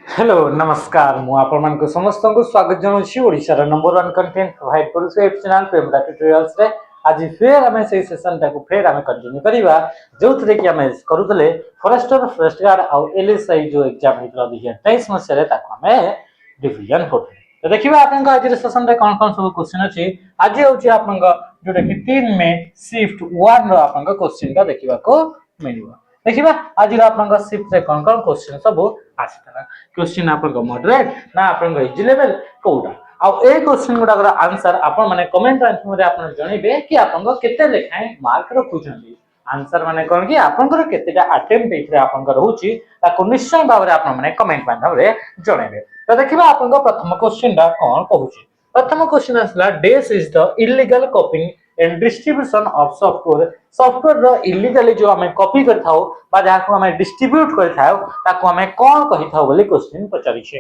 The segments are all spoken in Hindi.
हेलो नमस्कार मु आपण मानक समस्त को स्वागत जनाउछि ओडिसा नंबर 1 कंटेंट प्रोवाइड करूछु ए चैनल प्रेमदा ट्यूटोरियल्स रे। आज फिर हमें से सेशन टाको फिर हमें कंटिन्यू करिवा जोथरे कि हमें करूतले फॉरेस्टर फॉरेस्ट गार्ड आ एलएसआई जो एग्जाम हितला 2023 मसे रे ताको हमें डिवीजन करथले। तो देखिबा आपन का आज सेशन रे कोन कोन सब क्वेश्चन अछि। आज होछि आपन का जोटा कि 3 में शिफ्ट 1 रो आपन का क्वेश्चन का देखिबा को मिलिबा। देखिबा आज आपन शिफ्ट रे कोन कोन क्वेश्चन सब आसीतला। क्वेश्चन आपन मॉडरेट ना आपन इजी लेवल कोडा आ ए क्वेश्चन गुडा आंसर आपन माने कमेंट माध्यम रे आपन जणीबे कि आपन केते लेखाय मार्क रखुछंती। आंसर माने कोन कि आपन केतेटा अटेम्प्ट एथरे आपन रहउची ताको निश्चय भाव रे आपन माने कमेंट माध्यम रे जणीबे। तो देखिबा आपन प्रथम क्वेश्चन डा कोन कहूची। प्रथम क्वेश्चन असला this is the illegal copying and distribution of software रो इलीगली जो हमें कॉपी करथाओ बा जाको हमें डिस्ट्रीब्यूट करथाओ ताको हमें कोन कहिथाओ बोली क्वेश्चन पचारि छे।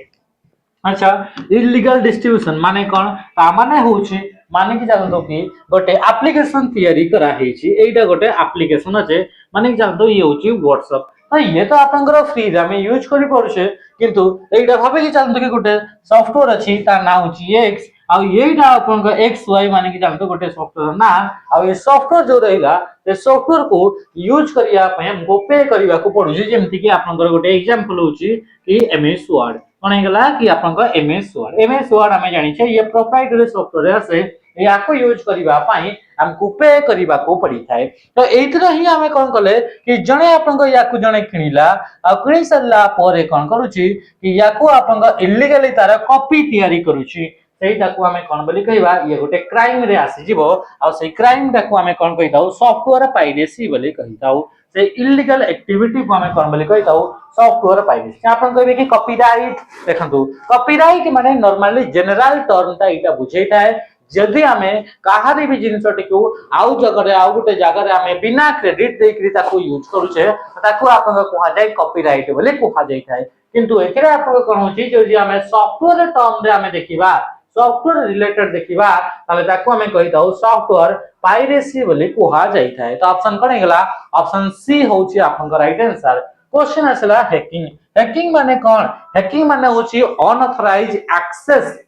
अच्छा इलीगल डिस्ट्रीब्यूशन माने कोन ता माने होची माने कि जानतो कि गोटे एप्लीकेशन तयारी करा हेची एटा गोटे एप्लीकेशन अछे माने कि जानतो ये होची व्हाट्सएप। तो ये तो आपनकर फ्री रे हमें यूज करि पड़छे किंतु एटा भाबे कि जानतो कि गोटे सॉफ्टवेयर अछि ता ना होची एक्स आ एटा आपनकर एक्स वाई माने कि जानतो गोटे सॉफ्टवेयर ना आ ये सॉफ्टवेयर जो रहिला ए सॉफ्टवेयर को यूज करिया पय हमको पे करिवा को पड़ुची जेमति कि आपनकर गोटे एग्जांपल होची कि एमएस वर्ड कोन हेगला कि आपनकर एमएस वर्ड हमें जानि छे ये प्रोप्राइटरी सॉफ्टवेयर से या को यूज करिवा पई हमको पे करिवा को पड़ी थाए। तो एथरा ही हमें कोन कले कि जणे आपनकर या को जणे किनिला आ किनि सरला परे कोन करूची कि या को आपनकर इलीगली तार कॉपी तयारी करूची सेटा को हमें कोन बोली कहबा ये गोटे क्राइम रे आसी जीवो आ से क्राइम टा को हमें कोन कहिताउ सॉफ्टवेयर पाइरेसी बोली कहिताउ से इलीगल एक्टिविटी को हमें कोन बोली कहिताउ सॉफ्टवेयर पाइरेसी। आपन कहबे कि कॉपीराइट देखंतु कॉपीराइट माने नॉर्मली जनरल टर्म ता इटा बुझेइता है जदि हमें काहारी भी जिंसटी को आउ जगह आउ गोटे जगह हमें बिना क्रेडिट देकरी ताको यूज करूछे ताको आपन कोहा जाय कॉपीराइट बोली कोहा जायता है। किंतु एथिरे आपन कोन होची जदि हमें सॉफ्टवेयर टर्म रे हमें देखिबा सॉफ्टवेयर रिलेटेड देखिबा ताले ताको हमें कहिताउ सॉफ्टवेयर पाइरेसी बोली कोहा जायता है। तो ऑप्शन कोन हेगला ऑप्शन सी होची आपन का राइट आंसर। क्वेश्चन असला हैकिंग। हैकिंग माने कोन हैकिंग माने होची अनऑथराइज्ड एक्सेस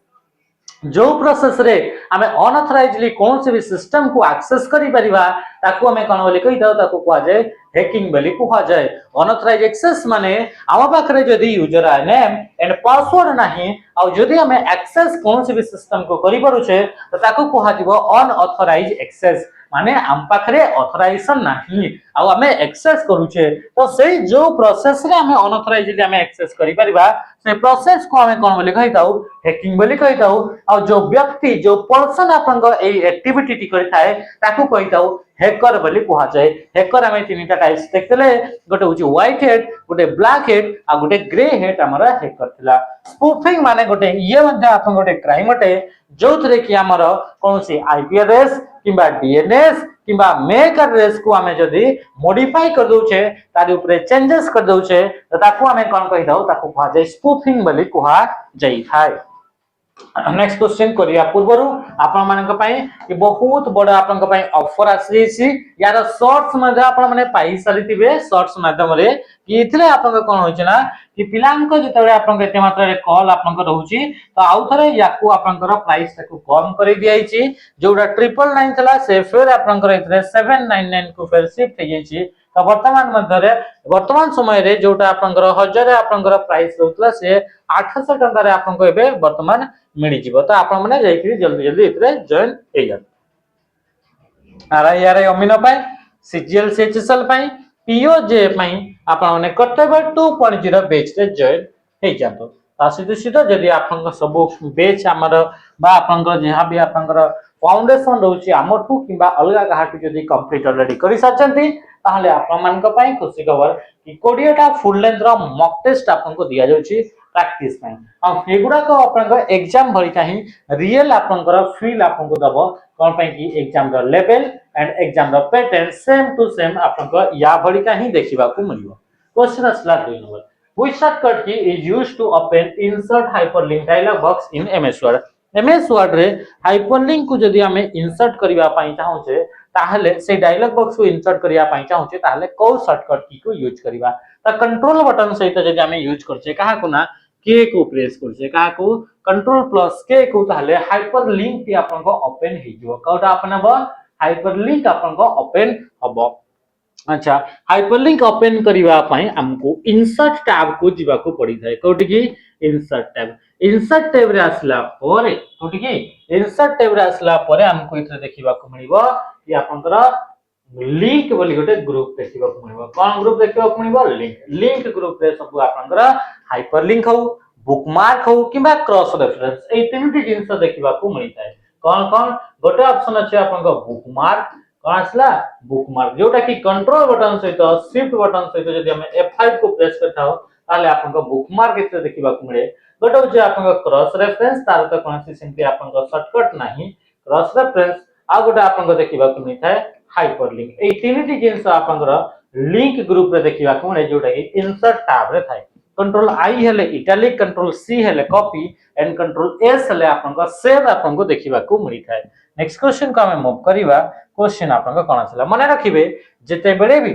जो प्रोसेस रे हमें अनऑथराइजली कौन से भी सिस्टम को एक्सेस करि परिबा ताको हमें कोन बोली कहिताउ ताको कोहा जाय हैकिंग बोली कोहा जाय। अनऑथराइज्ड एक्सेस माने आम पाखरे जदी यूजर नेम एंड पासवर्ड नाही आ जदी हमें एक्सेस कौन से भी सिस्टम को करि परुछे तो ताको कोहा दिबो अनऑथराइज्ड एक्सेस माने आम पाखरे ऑथराइजेशन नाही आ हमें एक्सेस करूछे तो सेही जो प्रोसेस रे हमें अनऑथराइजली हमें एक्सेस करि परिबा से प्रोसेस को हमें कोन बोली कहिताउ हैकिंग बोली कहिताउ आ जो व्यक्ति जो पर्सन आपन को ए एक्टिविटी टी करिथाय ताको कहिताउ हैकर बोली कोहा जाय। हैकर हमें तीनटा टाइप्स देखले गोटे होची व्हाइट हेड गोटे ब्लैक हेड आ गोटे ग्रे हेड हमरा हैकर थिला। स्पूफिंग माने गोटे ये मध्ये आपन गोटे क्राइम अटे जोथरे कि हमर कोनसी आईपी एड्रेस किबा डीएनएस किबा मेक एड्रेस को हमें जदी मॉडिफाई कर दोछे तारि ऊपर चेंजेस कर दोछे तो ताको हमें कोन कहिदाउ ताको कोहा जाय स्पूफिंग बोली कोहा जाई थाय। नेक्स्ट क्वेश्चन करिया पूर्वरु आपन मानक पई कि बहुत बड़ आपन पई ऑफर आसी छि यार शॉर्ट्स मध्ये आपन माने पाई सरितिबे शॉर्ट्स माध्यम रे कि इथले आपन कोन होय छना कि पिलान को जतबे आपन केते मात्रा रे कॉल आपन को रहउची तो आउ थरे याकू आपन प्राइस ताको कम करि दियाई छि जोडा 999 थला से फिर आपन इथरे 799 को फिर शिफ्ट हे छि। तो वर्तमान समय रे जोटा आपन 1000 आपन प्राइस रहउतला से 800 टंका रे आपन को एबे वर्तमान मिली जीवो। तो आपन माने जाईकरी जल्दी जल्दी इतरे जॉइन हे जा आरआईआर अमीनो पाई सीजीएल सीएचएसएल पाई पीओजे पाई आपन माने कर्तव्य 2.0 बैच रे जॉइन हे जातो। तासित सीधा जदी आपन सब बैच हमर बा आपन जहां भी आपन फाउंडेशन रहउची हमठू किबा अलगा काहाटू जदी कंप्लीट ऑलरेडी करि साचंती ताहले आपन मान को पाई खुशी खबर कि 20 टा फुल लेंथ रो मॉक टेस्ट आपन को दिया जाउची प्रैक्टिस पाई आ एगुडा को आपन एग्जाम भरी काही रियल आपन फील आपन को दबो कोन पाई कि एग्जाम रो लेवल एंड एग्जाम रो पैटर्न सेम टू सेम आपन या भरी काही देखिबा को मिलिबो। क्वेश्चन असला 2 number which shortcut key is used to open insert hyperlink dialog box in MS Word. MS Word रे हाइपरलिंक को जदी हमें इंसर्ट करिवा पाई चाहू छे ताहले से डायलॉग बॉक्स को इंसर्ट करिया पई चाहूचे ताहले को शॉर्टकट की को यूज करिवा त कंट्रोल बटन सहित जदि हम यूज करछे कहा को ना के को प्रेस करछे कहा को कंट्रोल प्लस के को ताहले हाइपरलिंक टी आपन को ओपन हे जो कोटा अपनब हाइपरलिंक आपन को ओपन हबो अच्छा हाइपरलिंक ओपन करबा पई हमको इंसर्ट टैब को जीवा को पड़ी थाए कोटी की इंसर्ट टैब रे आसला परे कोटी की इंसर्ट टैब रे आसला परे हमको इथे देखिबा को मिलिबो कि आपनकर लिंक बोली गोटे ग्रुप देखिबा को मिलिबो कोन ग्रुप देखिबा को मिलिबो लिंक ग्रुप रे सब आपनकर हाइपरलिंक हो बुकमार्क हो किबा क्रॉस रेफरेंस ए तीनटी जिंस देखिबा को मिलि थाए कोन कोन गोटे ऑप्शन अछि आपनकर बुकमार्क कोन आसला बुकमार्क जोटा कि कंट्रोल बटन सहित शिफ्ट बटन सहित जदि हम F5 को प्रेस करथाओ ताले आपनकर बुकमार्क इथे देखिबा को मिले गोटे होचे आपनकर क्रॉस रेफरेंस तार तो कोनसी सिंपली आपनकर शॉर्टकट नाही क्रॉस रेफरेंस आ गोटे आपनकर देखिबा को मिलथाय हाइपरलिंक ए तीनटी जिंस आपनकर लिंक ग्रुप रे देखिबा को मिले जोटा कि इंसर्ट टैब रे थाय कंट्रोल आई हेले इटैलिक कंट्रोल सी हेले कॉपी एंड कंट्रोल एस हेले आपनकर सेव आपनको देखिबा को मिली थाय नेक्स्ट क्वेश्चन को हम मूव करिवा क्वेश्चन आपनकर कोन छला मने रखिबे जेते बेले भी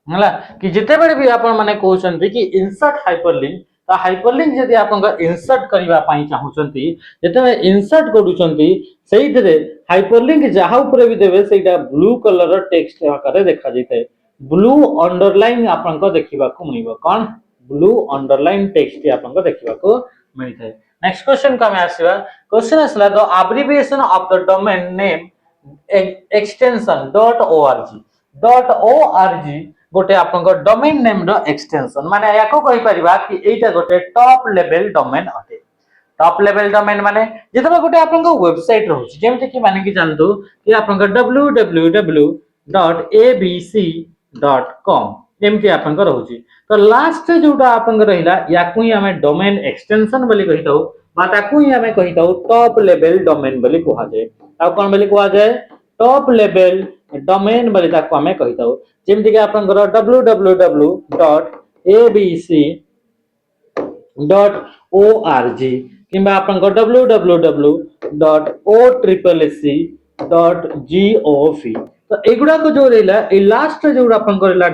होला कि जेते बेले भी आपन माने कहउछन्ती कि इंसर्ट हाइपरलिंक ता हाइपरलिंक जदि आपनकर इंसर्ट करिवा पई चाहउछन्ती जेते इंसर्ट करूछन्ती सेही रे हाइपरलिंक जहा ऊपर भी देबे सेटा ब्लू कलर टेक्स्ट आकार देखा जैते ब्लू अंडरलाइन आपनको देखिबा को मिलिबो कोन ब्लू अंडरलाइन टेक्स्ट आपनको देखिबा को मिलथे नेक्स्ट क्वेश्चन का में आसीबा क्वेश्चन असला the abbreviation of the domain name extension .org गोटे आपनको डोमेन नेम रो एक्सटेंशन माने याको कहि परिबा कि एटा गोटे टॉप लेवल डोमेन अटे टॉप लेवल डोमेन माने जेतबा गोटे आपनको वेबसाइट रहउची जेमते कि माने कि जानतु कि आपनको www.abc.com जेमते आपनको रहउची तो लास्ट जोटा आपनको रहिला याकु ही हमें डोमेन एक्सटेंशन बोली कहितौ बा ताकु ही हमें कहितौ टॉप लेवल डोमेन बोली कुहा जाय आ कोन बोली कुहा जाय टॉप लेवल डोमेन बोली ताकु हमें कहितौ जेमते कि आपनको www.abc.org किंबा आपनको www.occc.gov तो एगुडा को जो रहला ए लास्ट जो आपनको रहला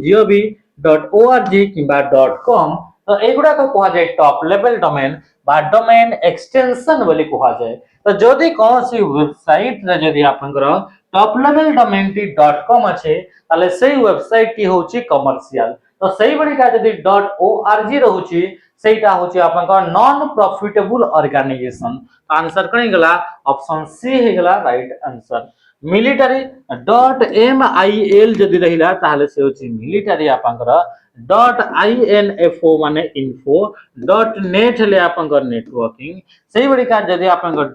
.gov.org किंबा .com तो एगुडा को कहा जाय टॉप लेवल डोमेन बा डोमेन एक्सटेंशन बोली कहा जाय तो जदि कोनसी वेबसाइट रे जदि आपनकर top level domain T .com अछि ताले सेही वेबसाइट टी होची कमर्शियल तो सेही बडी का जदि .org रहउची सेटा होची आपनकर नॉन प्रॉफिटेबल ऑर्गेनाइजेशन आंसर कहीं गला ऑप्शन सी हे गला राइट आंसर मिलिटरी .mil जदि रहिला ताले से होची मिलिटरी आपनकर .info माने info .net हेले आपनकर नेटवर्किंग सेही बडी का जदि आपनकर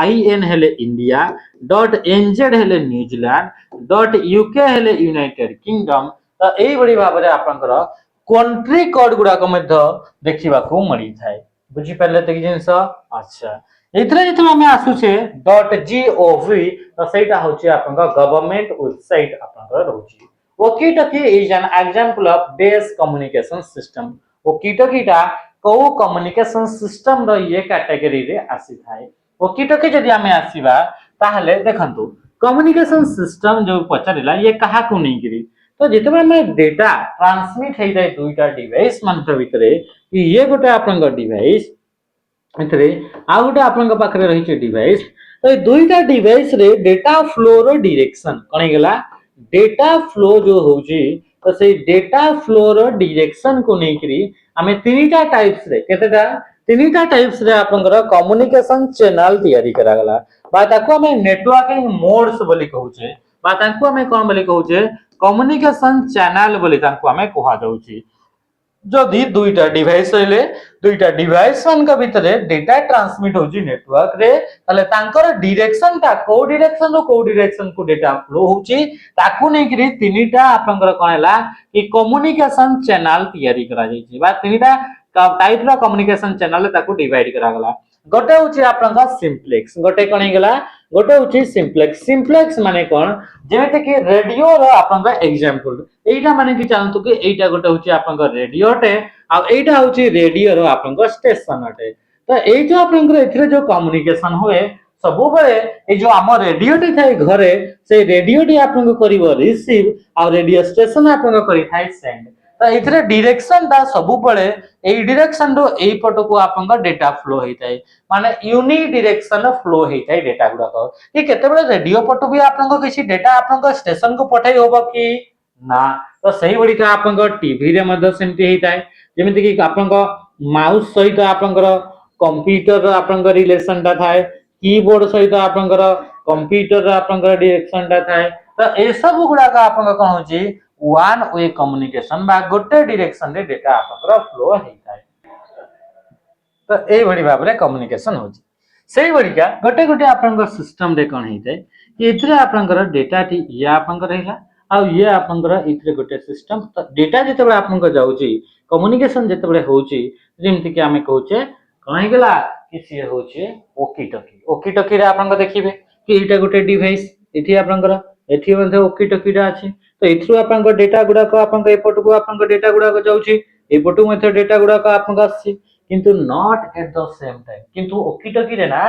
.in हेले इंडिया .nz हेले न्यूजीलैंड .uk हेले यूनाइटेड किंगडम तो एही बडी भाबरे आपनकर कंट्री कोड गुडा को मध्य देखिबा को मळी थाए बुझी पहले तक जिंस अच्छा इतरे जितने हमें आसुचे .gov तो सेटा होची आपनका गवर्नमेंट वेबसाइट आपनका रहउची walkie talkie is an example of base communication system वॉकी-टॉकीटा को कम्युनिकेशन सिस्टम रो ये कैटेगरी रे आसी थाए वॉकी-टॉकी जदि हमें आसीबा ताहले देखंतु कम्युनिकेशन सिस्टम जो पचरिला ये कहा को नहीं गिरी तो जितबे में डेटा ट्रांसमिट हे जाय दुईटा डिवाइस मानक भितरे कि ये गोटे आपनका डिवाइस इतरे आ गोटे आपनका पाखरे रही छै डिवाइस तो ए दुईटा डिवाइस रे डेटा फ्लो रो डायरेक्शन कोन गेला डेटा फ्लो जो होची तो से डेटा फ्लो रो डायरेक्शन को नै करी हमें तीनटा टाइप्स रे केतेटा तीनटा टाइप्स रे आपनकर कम्युनिकेशन चैनल तैयारी करा गला बा ताको हमें नेटवर्किंग मोड्स बोली कहू छै बा ताको हमें कोन बोली कहू छै कम्युनिकेशन चैनल बोली ताको हमें कहा जाउची जदि दुईटा डिवाइस रहले दुईटा डिवाइस मान का भितरे डेटा ट्रांसमिट होची नेटवर्क रे ताले तांकर डायरेक्शन ता को डायरेक्शन को डेटा फ्लो होची ताकू नै करी तीनटा आपनकर कोनला कि कम्युनिकेशन चैनल तैयारी करा जायची बा तीनटा टाइप रा कम्युनिकेशन चैनल ताकू डिवाइड करा गला गोटे होची आपनका सिंप्लेक्स गोटे कोन गेला गोटे होची सिंप्लेक्स माने कोन जेते कि रेडियो रो आपनका एग्जांपल एटा माने कि जानतो कि एटा गोटे होची आपनका रेडियो टे आ एटा होची रेडियो रो आपनका स्टेशन अटे तो ए जो आपनका एथरे जो कम्युनिकेशन होए सबु बेले ए जो आम रेडियोटी थाए घरे से रेडियोटी आपन करिवो रिसीव आ रेडियो स्टेशन आपन करि थाए सेंड तो एथिरे डायरेक्शन ता सबु बेले ए डायरेक्शन रो ए पट को आपन डेटा फ्लो हेताए माने यूनिक डायरेक्शन फ्लो हेताए डेटा गुडा को ये केते बेले रेडियो पट भी आपन किछि डेटा आपन स्टेशन को पठाई होबो कि ना तो सही बड़ी का आपन टीवी रे मध्य सेमती हेताए जेमिति कि आपन माउस सहित आपन कंप्यूटर आपन रिलेशन ता थाए कीबोर्ड सहित आपन कंप्यूटर आपन डायरेक्शन ता थाए तो ए सब गुडा का आपन कोन होची वन वे कम्युनिकेशन बा गोटे डायरेक्शन रे डेटा आपन फ्लो हेताए तो ए बड़ी भाव रे कम्युनिकेशन होची सही बड़ी का गोटे गोटे आपन सिस्टम रे कोन हेताए कि इथरे आपन डेटा टी या आपन रहला आ ये आपन इथरे गोटे सिस्टम तो डेटा जते बळे आपन जाउची कम्युनिकेशन जते बळे होची जेमति कि आमे कहूचे कोन हे गेला कि से होचे ओकी टकी रे आपन देखिबे कि एटा गोटे डिवाइस एठी आपन एठी मध्ये ओकी टकी रा अछि तो इथरु आपन डेटा गुडा को आपन एपट को आपन डेटा गुडा को जाउची एपटु मध्ये डेटा गुडा को आपन आछि किंतु not at the same time किंतु ओकी टकी रे ना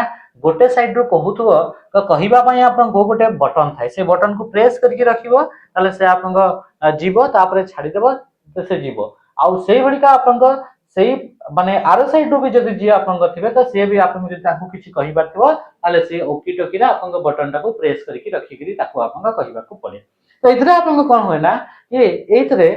गोटे साइड रो कहूथबो तो कहिबा पई आपन गोटे बटन थाए से बटन को प्रेस करके रखिबो ताले से आपन जीवो तापरे छाडी देबो तो से जीवो आउ सेही बडी का आपन सेही माने आर साइड रो भी जदी जी आपन थिबे तो से भी आपन जदी ताकू किछि कहिबा थिबो ताले से ओकी टकी रे आपन बटन टा को प्रेस करके रखि करी ताकू आपन कहिबा को पड़े तो इधर आपन कोन होय ना ये एथरे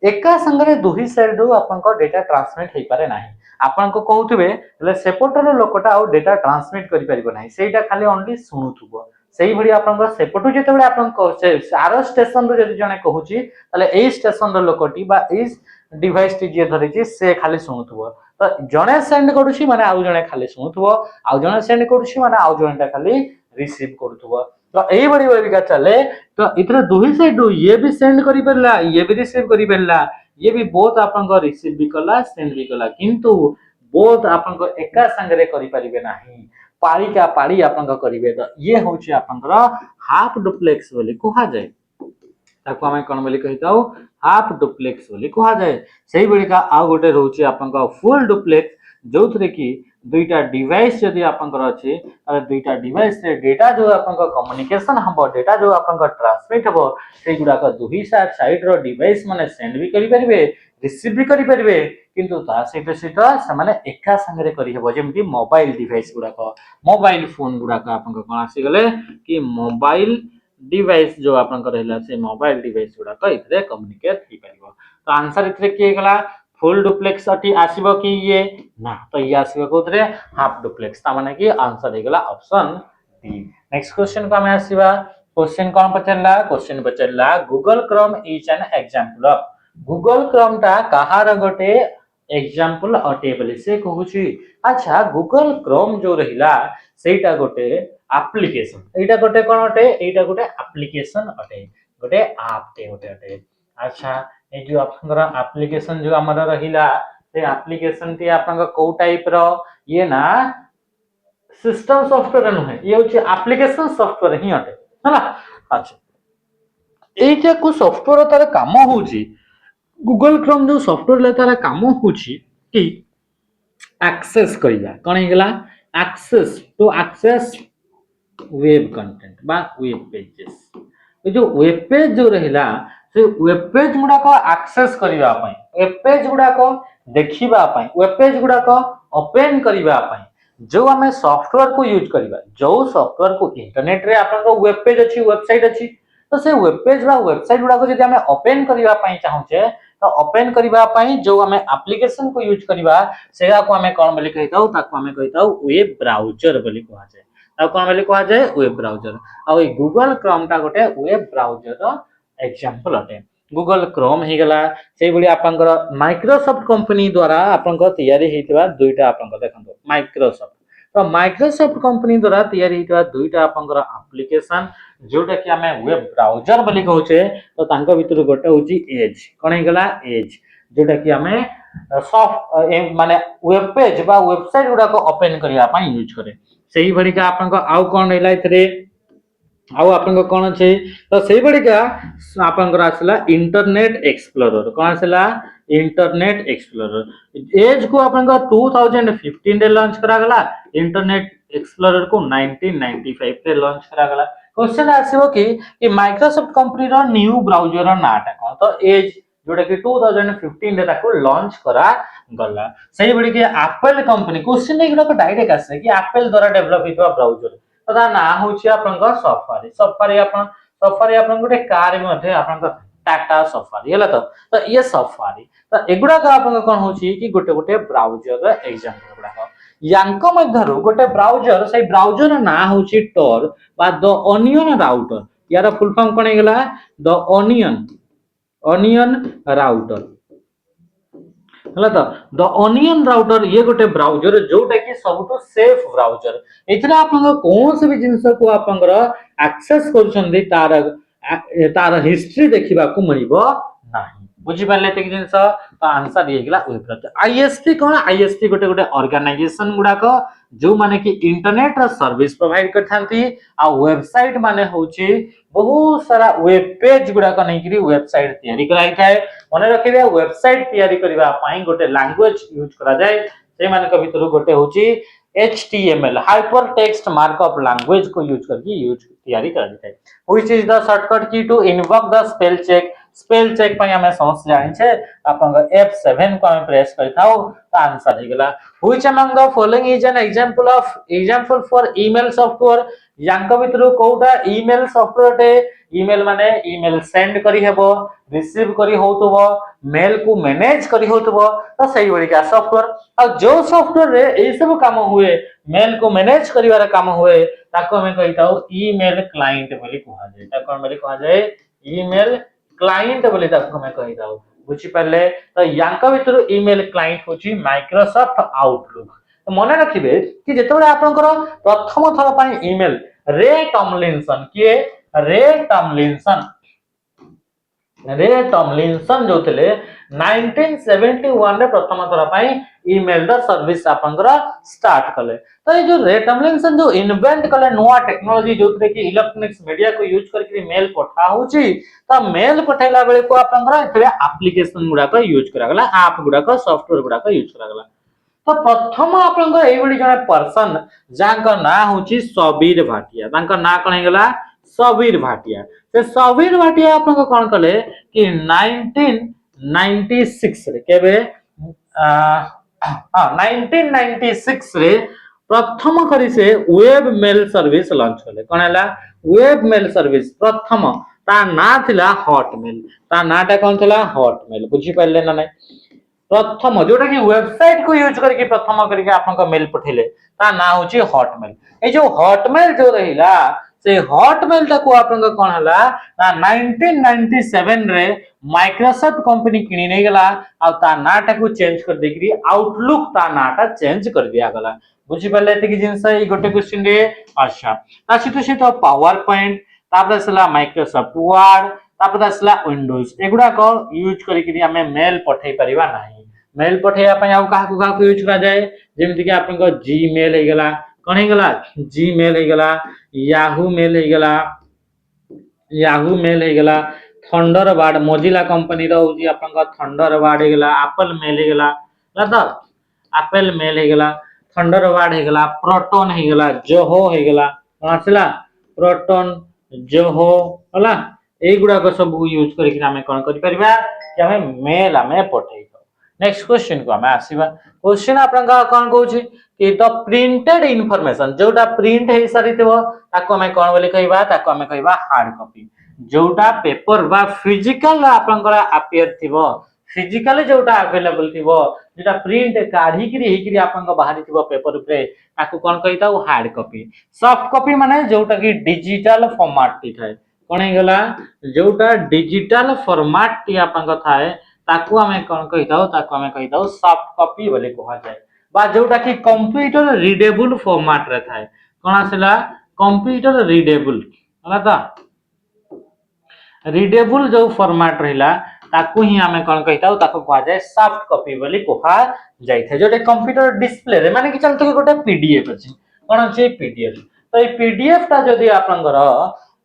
एका संगरे दुही साइड रो आपन डेटा ट्रांसमिट हेई पारे नाही आपन को कहउथिबे ले सेपटर लोकटा आ डेटा ट्रांसमिट करि परिबो नाही सेटा खाली ओनली सुनुथुबो सेही भडी आपन सेपटु जेते बळे आपन आर स्टेशन रो जदी जने कहूची ताले ए स्टेशन रो लोकटी बा ए डिवाइस टी जे धरिची से खाली सुनुथुबो तो जने सेंड करूची माने आउ जने खाली सुनुथुबो आउ जने सेंड करूची माने आउ जनेटा खाली रिसीव करूथुबो तो एई बडी बडी चले तो इतरे दुही साइड ये भी सेंड करि परला ये भी रिसीव करि परला ये भी बहुत आपन रिसीव भी कला सेंड भी कला किंतु बहुत आपन एका संगरे करि परिबे नाही पाड़ी का पाड़ी आपन करिवे तो ये होची आपन हाफ डुप्लेक्स बोली कहा जाए ताको हमें कोन बोली कहिताउ हाफ डुप्लेक्स बोली कहा जाए सही बड़ी का आ गोटे रहउची आपन फुल डुप्लेक्स जोथरे की दुईटा डिवाइस यदि आपन अछि अरे दुईटा डिवाइस रे डेटा जो आपन कम्युनिकेशन हबो डेटा जो आपन ट्रांसमिट हबो से गुडा का दुही साइड रो डिवाइस माने सेंड भी करि परिबे रिसीव भी करि परिबे किंतु ता सहित से माने एका संगरे करि हेबो जेमति मोबाइल डिवाइस गुडा को मोबाइल फोन गुडा का आपन कोन आसी गले कि मोबाइल डिवाइस जो आपन रहला से मोबाइल डिवाइस गुडा को इथरे कम्युनिकेट हि परिबो तो आंसर इथरे के गला फुल डुप्लेक्स अटी आसीबो कि ये ना तो ये आसीबो कोथरे हाफ डुप्लेक्स ता माने कि आंसर हे गला ऑप्शन डी नेक्स्ट क्वेश्चन को हमें आसीबा क्वेश्चन कोन पचरला Google Chrome is an example of Google Chrome टा कहार गोटे एग्जांपल अटे बोली से कहूची अच्छा गूगल क्रोम जो रहिला सेटा गोटे एप्लीकेशन एटा गोटे कोन अटे एटा गोटे एप्लीकेशन अटे गोटे ऐप ते गोटे अटे अच्छा ए जो आपनकर एप्लीकेशन जो हमर रहिला से एप्लीकेशन ती आपन को टाइप रो ये ना सिस्टम सॉफ्टवेयर नहे ये होची एप्लीकेशन सॉफ्टवेयर ही अटे हला अच्छा एटा को सॉफ्टवेयर तार काम होची गूगल क्रोम जो सॉफ्टवेयर ले तार काम होची कि एक्सेस करिया कोन हेगला एक्सेस वेब कंटेंट बा वेब पेजेस ए जो वेब पेज जो रहिला से वेब पेज गुडा को एक्सेस करिवा पई वेब पेज गुडा को देखिबा पई वेब पेज गुडा को ओपन करिवा पई जो हमें सॉफ्टवेयर को यूज करिवा जो सॉफ्टवेयर को इंटरनेट रे आपन को वेब पेज अछि वेबसाइट अछि तो से वेब पेज बा वेबसाइट गुडा को जदि हमें ओपन करिवा पई चाहूचे तो ओपन करिवा पई जो हमें एप्लीकेशन को यूज करिवा सेगा को हमें कोन बोली कहिताउ ताको हमें कहिताउ वेब ब्राउज़र बोली कहा जाय ताको कोन बोली कहा जाय वेब ब्राउज़र आ ए गूगल क्रोम टा गोटे वेब ब्राउज़र एग्जांपल अटे गूगल क्रोम हे गला से बडी आपनकर माइक्रोसॉफ्ट कंपनी द्वारा आपनकर तयारी हेतिबा दुईटा आपनकर देखंतो माइक्रोसॉफ्ट तो माइक्रोसॉफ्ट कंपनी द्वारा तयारी हेतिबा दुईटा आपनकर एप्लीकेशन जोटा कि हमें वेब ब्राउज़र बोली कहउचे तो तांको भितर गोटे होची एज कोन हे गला एज जोटा कि हमें सॉफ्ट माने वेब पेज बा वेबसाइट गुडा को ओपन करिया पई यूज करे सेही भडी का आपनकर आउ कोन रहला इथरे आउ आपन कौन अच्छे तो से बड़िका आपनकर आसला इंटरनेट एक्सप्लोरर कौन आसला इंटरनेट एक्सप्लोरर एज को आपन 2015 रे लॉन्च करा गला इंटरनेट एक्सप्लोरर को 1995 रे लॉन्च करा गला क्वेश्चन आसीबो कि माइक्रोसॉफ्ट कंपनी रो न्यू ब्राउजर रो नाटा कोन तो एज जोटा कि 2015 रे ताको लॉन्च करा गला सही बड़ी कि एप्पल कंपनी क्वेश्चन एगुडा को डायरेक्ट आसे कि एप्पल द्वारा डेवलप हितवा ब्राउजर तो ता ना होची आपनका सफारी सफारी आपन गोटे कार मध्ये आपनका टाटा सफारी हला तो ये सफारी तो एगुडा का आपन कोन होची कि गोटे गोटे ब्राउजर एग्जांपल गुडा यांको मध्यरु गोटे ब्राउजर से ब्राउजर ना होची टोर बा द ओनियन राउटर यार फुल फॉर्म कोन हेगला द ओनियन राउटर हला तो द ओनियन राउटर ये गोटे ब्राउजर जोटा कि सबटो सेफ ब्राउजर एथरा आपन कोन से भी जिंस को आपनकर एक्सेस करछन्दी तार हिस्ट्री देखिबा को मिलिबो नाही बुझी पाले ते जिंस तो आंसर ये गेला वेब ब्राउजर आईएसपी कोन आईएसपी गोटे गोटे ऑर्गेनाइजेशन गुडा को जो माने कि इंटरनेट रा सर्विस प्रोवाइड करथांती आ वेबसाइट माने होची बहुत सारा वेब पेज गुडा को नै कि वेबसाइट तयारी कराई थाए मने रखिबे वेबसाइट तयारी करबा पई गोटे लैंग्वेज यूज करा जाय से माने के भीतर गोटे होची HTML hyper text markup language को यूज करके तैयारी करा जाय which is the shortcut key to invoke the spell check पई हमें समझ जानि छे आपन F7 को हम प्रेस करथाओ तो आंसर हे गेला which among the following is an example for email software rank भीतर कोटा ईमेल सॉफ्टवेयर टे ईमेल माने ईमेल सेंड करी हेबो रिसीव करी होतबो मेल को मैनेज करी होतबो तो सही बड़ी का सॉफ्टवेयर और जो सॉफ्टवेयर रे ए सब काम हुए मेल को मैनेज करिवार काम हुए ताको हमें कहिताओ ईमेल क्लाइंट बोली कहा जाय ताको हम बोली कहा जाय ईमेल क्लाइंट बोली ताको हमें कहिताओ बुझी पाले तो यांक भीतर ईमेल क्लाइंट होची माइक्रोसॉफ्ट आउटलुक तो मन रखिबे कि जेतबे आपनकर प्रथम थर पई ईमेल रे टॉमलिंसन जो थे 1971 रे प्रथम थर पई ईमेल द सर्विस आपनकर स्टार्ट कले तो ये जो रे टॉमलिंसन जो इन्वेंट कले नोआ टेक्नोलॉजी जो थे कि इलेक्ट्रॉनिक्स मीडिया को यूज करके मेल पठा होची तो मेल पठैला बेले को आपनकर एथरे एप्लीकेशन गुडा को यूज करा गला ऐप गुडा को सॉफ्टवेयर गुडा को यूज करा गला तो प्रथम आपनकर एई बडी जने पर्सन जांकर ना होची सबीर भाटिया तांकर ना कोन हेगला सबीर भाटिया से सबीर भाटिया आपन को कोन कले कि 1996 रे केबे 1996 रे प्रथम करी से वेब मेल सर्विस लॉन्च कले कोन हला वेब मेल सर्विस प्रथम ता ना थिला हॉटमेल ता नाटा कोन थिला हॉटमेल बुझी पाइले ना नै प्रथम जोटा कि वेबसाइट को यूज करके प्रथम करके आपन मेल पठेले ता ना होची हॉटमेल ए जो हॉटमेल जो रहिला से हॉटमेल ता को आपन कोन हला ना 1997 रे माइक्रोसॉफ्ट कंपनी किनी नै गला आ ता नाटा को चेंज कर देकरी आउटलुक ता नाटा चेंज कर दिया गला बुझी पाले ते कि जिंस ई गोटे क्वेश्चन रे अच्छा ता सितो तो पावर पॉइंट तापर असला माइक्रोसॉफ्ट वर्ड तापर असला विंडोज एगुडा को यूज करके हमें मेल पठै परिबा नाही मेल पठैया पय आउ काहा को यूज करा जाय जेमिति कि आपन को जीमेल हे गेला कोन हे गेला जीमेल हे गेला याहू मेल हे गेला थंडरबर्ड मोजिला कंपनी रो होजी आपन को थंडरबर्ड हे गेला एप्पल मेल हे गेला तो एप्पल मेल हे गेला थंडरबर्ड हे गेला प्रोटॉन हे गेला जोहो हे गेला कोन आसला प्रोटॉन जोहो हला ए गुडा को सब यूज करके हमें कोन करि परिबा कि हमें मेल हमें पठै नेक्स्ट क्वेश्चन को हमें आसीबा क्वेश्चन आपन का कोन कहूची कि द प्रिंटेड इंफॉर्मेशन जोटा प्रिंट हे सारितबो ताको हमें कोन बोली कहबा ताको हमें कहबा हार्ड कॉपी जोटा पेपर बा फिजिकल आपन का अपियर थिबो फिजिकली जोटा अवेलेबल थिबो जोटा प्रिंट काढी करी हे करी आपन को बाहरी थिबो पेपर ऊपर ताको कोन कहिताउ हार्ड कॉपी सॉफ्ट कॉपी माने जोटा कि डिजिटल फॉर्मेट टी थाए कोन हे गला जोटा डिजिटल फॉर्मेट टी आपन का थाए ताको हमें कोन कहिताउ सॉफ्ट कॉपी बोले कहा जाय बा जोटा कि कंप्यूटर रीडेबल फॉर्मेट रे थाए कोन आसला कंप्यूटर रीडेबल हला ता रीडेबल जो फॉर्मेट रहिला ताको ही हमें कोन कहिताउ ताको कहा जाय सॉफ्ट कॉपी बोली कहा जाय थे जोटे कंप्यूटर डिस्प्ले रे माने कि चलतो कि गोटे पीडीएफ अछि कोन अछि पीडीएफ तो ए पीडीएफ ता जदी आपनकर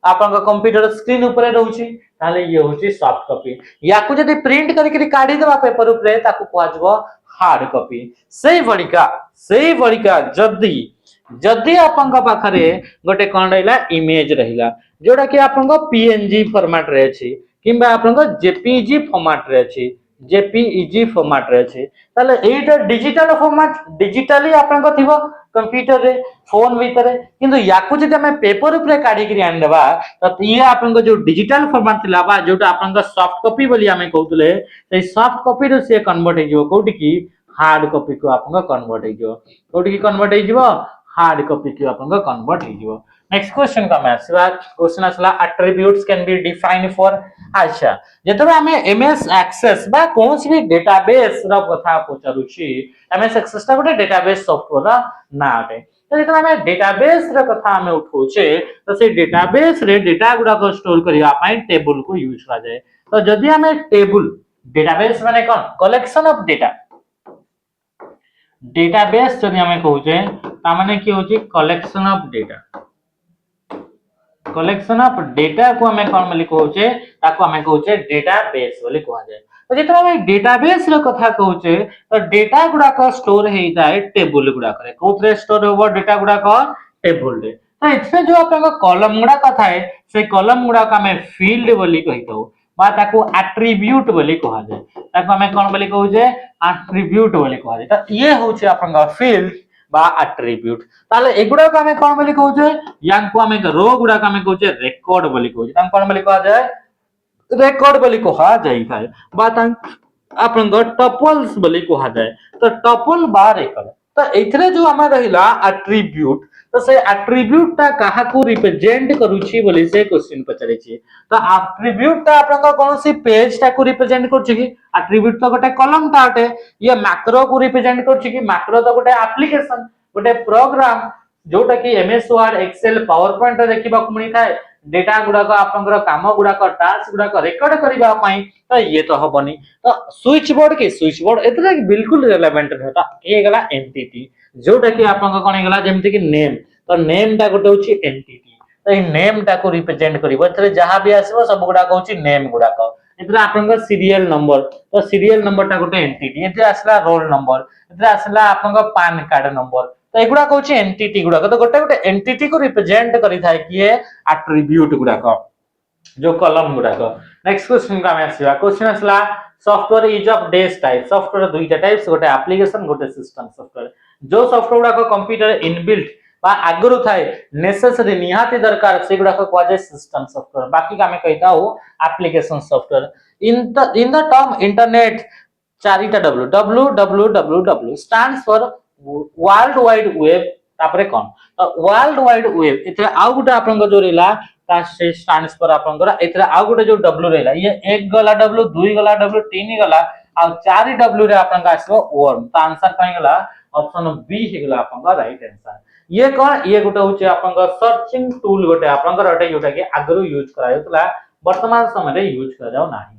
आपन कंप्यूटर स्क्रीन ऊपर रहउची ताले ये होची सॉफ्ट कॉपी या को जदी प्रिंट करी काढी देबा पेपर ऊपर ताको कहजबो हार्ड कॉपी सेही बड़िका जदी जदी आपन पाखरे गोटे कोन रहिला इमेज रहिला जोटा कि आपन पीएनजी फॉर्मेट रे अछि किबा आपन जेपीजी फॉर्मेट रे अछि जेपीईजी फॉर्मेट रे अछि ताले एटा डिजिटल फॉर्मेट डिजिटली आपन थिबो कंप्यूटर रे फोन भीतर किंतु याकू जदी हमें पेपर ऊपर काढी करी आन देबा त ये आपन जो डिजिटल फॉर्मेट थिला बा जोटा आपन सॉफ्ट कॉपी बोली हमें कहउतले से सॉफ्ट कॉपी रो से कन्वर्ट हे जो कोठी की हार्ड कॉपी को आपन कन्वर्ट हे जो कोठी की कन्वर्ट हे जो हार्ड कॉपी को आपन कन्वर्ट हे जो नेक्स्ट क्वेश्चन का मैं आसीबा क्वेश्चन आसला attributes can be defined for अच्छा जेतबे हमें एमएस एक्सेस बा कोनसी भी डेटाबेस रो कथा पचारुची एमएस एक्सेस ता गोटे डेटाबेस सॉफ्टवेयर रा नाटे तो जेतबे हमें डेटाबेस रो कथा हमें उठौचे तो से डेटाबेस रे डेटा गुडा को स्टोर करिया पाई टेबल को यूज करा जाए तो जदी हमें टेबल डेटाबेस माने कोन कलेक्शन ऑफ डेटा डेटाबेस जदी हमें कहउचे ता माने की होची कलेक्शन ऑफ डेटा को हमें कोन बोली कहउचे ताको हमें कहउचे डेटाबेस बोली कहआ जाय तो जेतबे हमें डेटाबेस रो कथा कहउचे तो डेटा गुडा को स्टोर हेई जाय टेबल गुडा करे कोथरे स्टोर होबो डेटा गुडा को टेबल रे तो इथसे जो आपन कॉलम गुडा कथा है से कॉलम गुडा को हमें फील्ड बोली कहितो बा ताको एट्रिब्यूट बोली कहआ जाय ताको हमें कोन बोली कहउचे एट्रिब्यूट बोली कहआ जाय तो ये होचे आपन फील्ड बा एट्रिब्यूट ताले एगुडा को हमें कोन बोली कहउचे यांको हमें रो गुडा को हमें कहउचे रिकॉर्ड बोली कहउचे तां कोन बोली कहआ जाय रेकॉर्ड बोली कहआ जाय थाय बा तां आपन टपल्स बोली कहआ जाय तो टपल बा रेकॉर्ड तो एथरे जो हमें रहिला एट्रिब्यूट तो से एट्रिब्यूट ता काहा को रिप्रेजेंट करूची बोली से क्वेश्चन पचारे छी तो एट्रिब्यूट ता आपन कोनसी पेज ता को रिप्रेजेंट करछि कि एट्रिब्यूट तो गोटे कॉलम ता अटे ये मैक्रो को रिप्रेजेंट करछि कि मैक्रो तो गोटे एप्लीकेशन गोटे प्रोग्राम जोटा कि MS Word Excel PowerPoint देखिबा को मिली थाए डेटा गुडा को आपनकर काम गुडा को टास्क गुडा को रिकॉर्ड करिबा पई तो ये तो हबनी तो स्विच बोर्ड एतरे बिल्कुल रिलेवेंट रहता ए गला एंटिटी जोटा कि आपन कोन गला जेमति कि नेम तो नेम ता गोटे होची एंटिटी तो ए नेम ता को रिप्रेजेंट करिवो एतरे जहां भी आसीबो सब गुडा को होची नेम गुडा को एतरे आपन सीरियल नंबर तो सीरियल नंबर ता गोटे एंटिटी एतरे आसला रोल नंबर एतरे आसला आपन पैन कार्ड नंबर तो एगुडा कहउची एंटिटी गुडा तो गोटे एंटिटी को रिप्रेजेंट करि थाए कि एट्रिब्यूट गुडा को जो कॉलम गुडा को नेक्स्ट क्वेश्चन का मैं आसीबा क्वेश्चन आसला software is of these type software दुईटा टाइप्स गोटे एप्लीकेशन गोटे सिस्टम सॉफ्टवेयर जो सॉफ्टवेयर गुडा को कंप्यूटर इनबिल्ट बा आगरु थाए नेसेसरी निहाती दरकार से गुडा को कहआ जाय सिस्टम सॉफ्टवेयर बाकी का मैं कहता हूं application software in the term internet चारिटा www stands for world wide web तापरे कोन तो वर्ल्ड वाइड वेब इथे आउ गुटे आपन जो रेला ता से स्टैंड्स फॉर आपन इथे आउ गुटे जो w रेला ये एक गला w दुई गला w तीन गला आ चारि w रे आपन का आसो वर्म तो आंसर कहीं गला ऑप्शन बी हे गला आपन का राइट आंसर ये कोन ये गुटे होचे आपन का सर्चिंग टूल गुटे आपन का रटे जोटा कि आगरु यूज करा होतला वर्तमान समय रे यूज करा जाउ नाही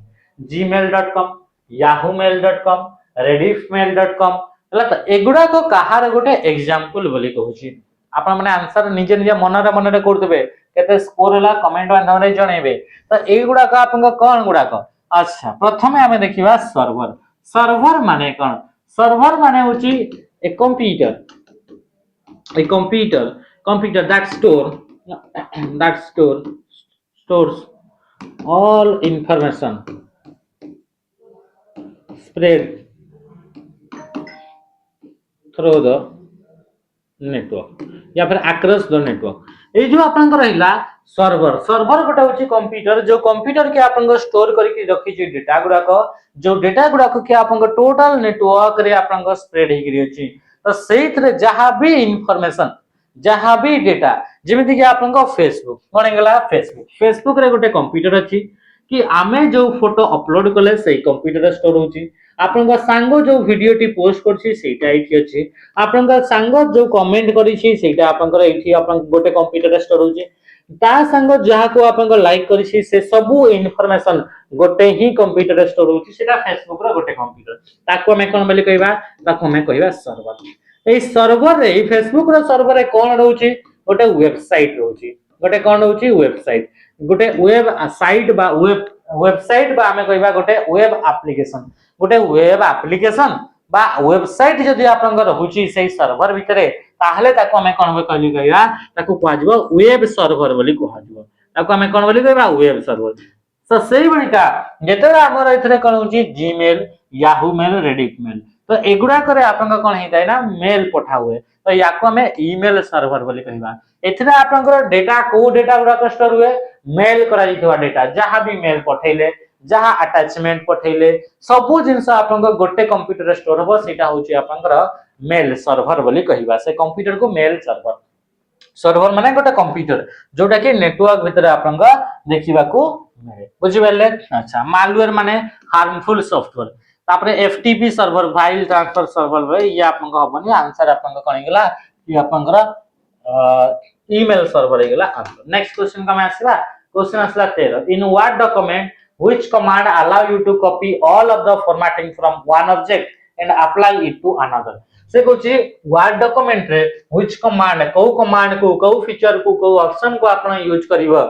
gmail.com yahoomail.com rediffmail.com हला एगुडा को कहार गोटे एग्जांपल बोली कहूची आपन माने आंसर निजे निजे मनरे कर देबे केते स्कोर हला कमेंट माध्यम रे जणेबे तो एगुडा का आपन कोन गुडा को अच्छा प्रथमे हमें देखिबा सर्वर माने कोन सर्वर माने होची a computer that stores all information spread through the network या फिर across the network ए जो आपन रहिला सर्वर गोटे होची कंप्यूटर जो कंप्यूटर के आपन स्टोर करके रखी छी डेटा गुडा को जो डेटा गुडा को के आपन टोटल नेटवर्क रे आपन स्प्रेड हे करी अछि तो सेहित रे जहां भी इंफॉर्मेशन जहां भी डेटा जेमिति कि आपन फेसबुक कोन गेला फेसबुक रे गोटे कंप्यूटर अछि कि आमे जो फोटो अपलोड कले से कंप्यूटर स्टोर होची आपन का सांगो जो वीडियो टी पोस्ट करछि सेटा एठी अछि आपन का सांगो जो कमेंट करि छी सेटा आपन कर एठी आपन गोटे कंप्यूटर स्टोर होची ता सांगो जहा को आपन को लाइक करि छी से सब इंफॉर्मेशन गोटे ही कंप्यूटर स्टोर होची सेटा फेसबुक रो गोटे कंप्यूटर ताको हम कोन बोली कहबा ताको हम कहबा सर्वर ए सर्वर रे फेसबुक रो सर्वर रे कोन रहउची गोटे वेबसाइट रहउची गोटे कौन होची वेबसाइट गोटे वेब साइट बा वेबसाइट बा आमे कहबा गोटे वेब एप्लीकेशन बा वेबसाइट जदि आपनकर होची सेही सर्वर भितरे ताहले ताको आमे कोन कहली कहबा ताको कहजबो वेब सर्वर बोली कहजबो ताको आमे कोन बोली कहबा वेब सर्वर तो सेही बलिका जेतरा हमर एथरे कोन होची Gmail Yahoo mail Reddit mail तो एगुडा करे आपन कोन हेताय ना मेल पठा हुए तो याको हमें ईमेल सर्वर बोली कहबा एथरे आपनकर डेटा को डेटा गुडा स्टोर हुए मेल करा दिथवा डेटा जहां भी मेल पठैले जहां अटैचमेंट पठैले सबु जिंस आपनकर गोटे कंप्यूटर स्टोर हो सेटा होची आपनकर मेल सर्वर बोली कहबा से कंप्यूटर को मेल सर्वर सर्वर माने गोटे कंप्यूटर जोटा कि नेटवर्क भितर आपनका देखिबा को मिले बुझि बेले अच्छा मालवेयर माने हार्मफुल सॉफ्टवेयर तापरे FTP server file transfer server भाई ये आपनका हबनी आंसर आपनका कोन गेला कि आपनकर ईमेल सर्वर गेला आंसर नेक्स्ट क्वेश्चन का मैं आसीबा क्वेश्चन आसला 13 in what document which command allow you to copy all of the formatting from one object and apply it to another से कोची वर्ड डॉक्यूमेंट रे which command को फीचर को ऑप्शन को आपण यूज करिवो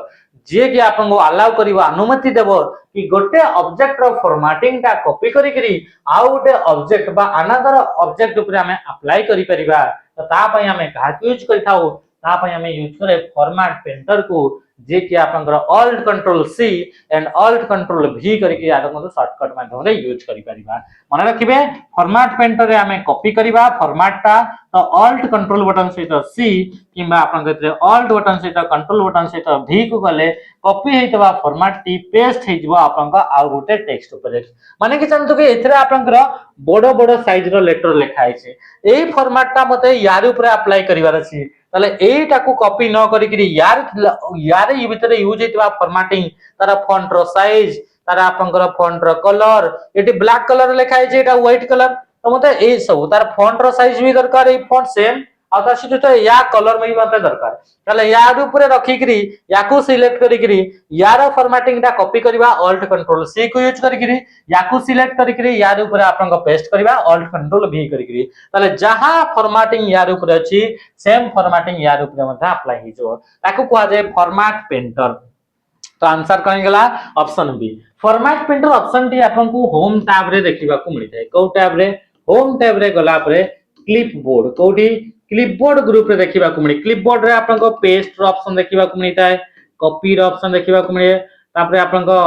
जे कि आपन को अलाउ करिवो अनुमति देबो कि गोटे ऑब्जेक्ट रो फॉर्मेटिंग ता कॉपी करी करी आ गोटे ऑब्जेक्ट बा अनदर ऑब्जेक्ट ऊपर हमें अप्लाई करि परिबा तो ता पई हमें का यूज करिथाओ ता पई हमें यूज करे फॉर्मेट पेंटर को जे कि आपनकर alt control C and alt control भी करके आदम शॉर्टकट माध्यम रे यूज करि परिबा मन रखिबे फॉर्मेट पेंटर रे हमें कॉपी करिबा फॉर्मेट ता तो ऑल्ट कंट्रोल बटन सहित सी किबा आपन गतरे ऑल्ट बटन सहित कंट्रोल बटन सहित भी को गले कॉपी हेतबा फॉर्मेट टी पेस्ट हे जबो आपन का आ गोटे टेक्स्ट ऊपर माने कि जानतो कि एथरे आपनकर बडो बडो साइज रो लेटर लिखा छै एई फॉर्मेट ता मते यार ऊपर अप्लाई करिवार अछि ताले एटा को कॉपी न करी कि यार ये भीतर यूज हेतबा फॉर्मेटिंग तारा फॉन्ट रो साइज तारा आपनकर फॉन्ट रो कलर एटी ब्लैक कलर लिखा छै एटा व्हाइट कलर तो मते ए सब तार फॉन्ट रो साइज भी दरकार ए फॉन्ट सेम आ ता सहित या कलर में भी मते दरकार ताले यार ऊपर रखी करी याकू सिलेक्ट करी करी यार फॉर्मेटिंग ता कॉपी करबा ऑल्ट कंट्रोल सी को यूज करी करी याकू सिलेक्ट करी करी यार ऊपर आपन को पेस्ट करबा ऑल्ट कंट्रोल भी करी करी ताले जहां फॉर्मेटिंग यार ऊपर अछि सेम फॉर्मेटिंग यार ऊपर मते अप्लाई हि जो ताकू कहआ जाय फॉर्मेट पेंटर तो आंसर कौन गला option B format painter option T आपन को होम टैब रे देखिबा को मिलि जाय को टैब रे होम टैब रे गला परे क्लिपबोर्ड कोठी क्लिपबोर्ड ग्रुप रे देखिबा को मिलि क्लिपबोर्ड रे आपन को पेस्ट रो ऑप्शन देखिबा को मिलता है कॉपी रो ऑप्शन देखिबा को मिले तापरे आपन को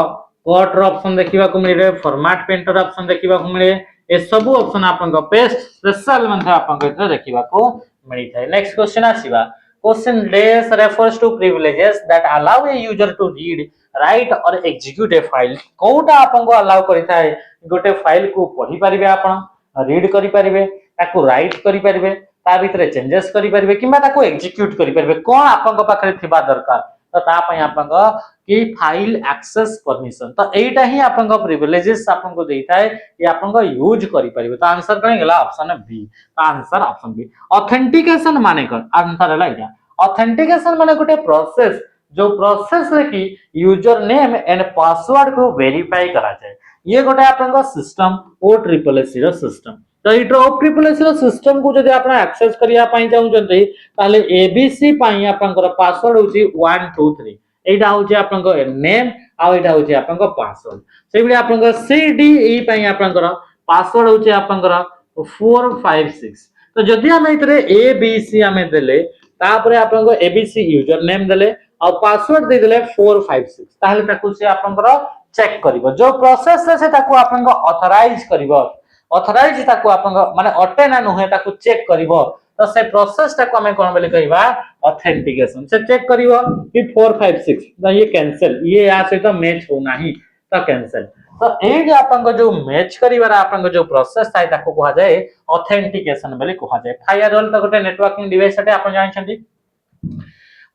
कट रो ऑप्शन देखिबा को मिले फॉर्मेट पेंटर ऑप्शन देखिबा को मिले ए सब ऑप्शन आपन को पेस्ट स्पेशल मध्ये आपन को देखिबा को मिलता है नेक्स्ट क्वेश्चन आसीबा Question dash refers to privileges that allow a user to read, write or execute a file. कोटा आपन को allow करिता है गोटे फाइल को पढ़ी परिबे आपन रीड करि परिबे ताको राइट करि परिबे ता भीतर चेंजेस करि परिबे किबा ताको एग्जीक्यूट करि परिबे कोन आपन को पाखरे थिबा दरकार तो ता पय आपन को कि फाइल एक्सेस परमिशन तो एटा ही आपन को प्रिविलेजेस आपन को देता है कि आपन को यूज करि परिबे तो आंसर कने गेला ऑप्शन बी तो आंसर ऑप्शन बी ऑथेंटिकेशन माने कर आंसर हला इटा ऑथेंटिकेशन माने गोटे प्रोसेस जो प्रोसेस रे कि यूजर नेम एंड पासवर्ड को वेरीफाई करा जाए ये गोटे आपन को सिस्टम ओ ट्रिपल एस रो सिस्टम तो इट्रो ओ ट्रिपल एस रो सिस्टम को जदि आपन एक्सेस करिया पई चाहू जंती ताले एबीसी पई आपन को पासवर्ड होची 1 2 3 एटा होची आपन को नेम आ एटा होची आपन को पासवर्ड से बिले आपन को सीडीई पई आपन को पासवर्ड होची आपन को 4 5 6 तो जदि हम इतरे एबीसी हमें देले तापरे आपन को एबीसी यूजर नेम देले और पासवर्ड दे देले 4 5 6 ताहले ताकू से आपन को चेक करिवो जो प्रोसेस से ताकू आपन को ऑथराइज करिवो ऑथराइज ताकू आपन को माने अटे ना नहे ताकू चेक करिवो तो से प्रोसेस ताकू हमें कोन बोले कहबा ऑथेंटिकेशन से चेक करिवो कि 4 5 6 तो ये कैंसिल ये यहां से तो मैच हो नाही तो कैंसिल तो ए जे आपन को जो मैच करिवारा आपन को जो प्रोसेस थाय ताको कहा जाय ऑथेंटिकेशन बोले कहा जाय फायरवॉल तो गोटे नेटवर्किंग डिवाइस हटे आपन जानि छथि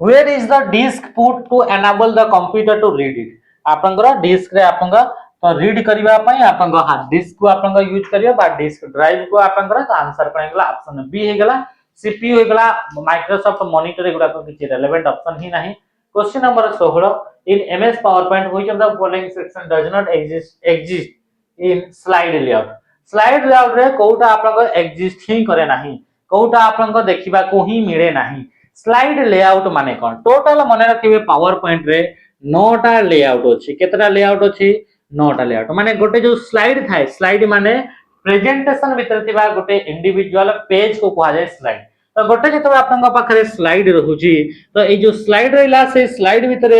where is the disk put to enable the computer to read it आपन को डिस्क रे आपन को तो रीड करिवा पई आपन को हार्ड डिस्क को आपन को यूज करियो बा डिस्क ड्राइव को आपन को तो आंसर करेंगला ऑप्शन बी हे गेला सीपीयू हे गेला माइक्रोसॉफ्ट मॉनिटर गुडा को किछि रेलेवेंट ऑप्शन ही नाही question number 16 in ms powerpoint which of the following section does not exist in slide layout रे कोटा आपन को एग्जिस्ट ही करे नाही कोटा आपन को देखिबा को ही मिले नाही स्लाइड लेआउट माने कौन टोटल मन रखिए पावर पॉइंट रे 9टा लेआउट अछि केतरा लेआउट अछि 9टा लेआउट माने गोटे जो स्लाइड थाए स्लाइड माने प्रेजेंटेशन भीतर थिबा गोटे इंडिविजुअल पेज को कहा जाय स्लाइड तो गोटे जतो आपन पाखरे स्लाइड रहउची तो ए जो स्लाइड रहिला से स्लाइड भीतर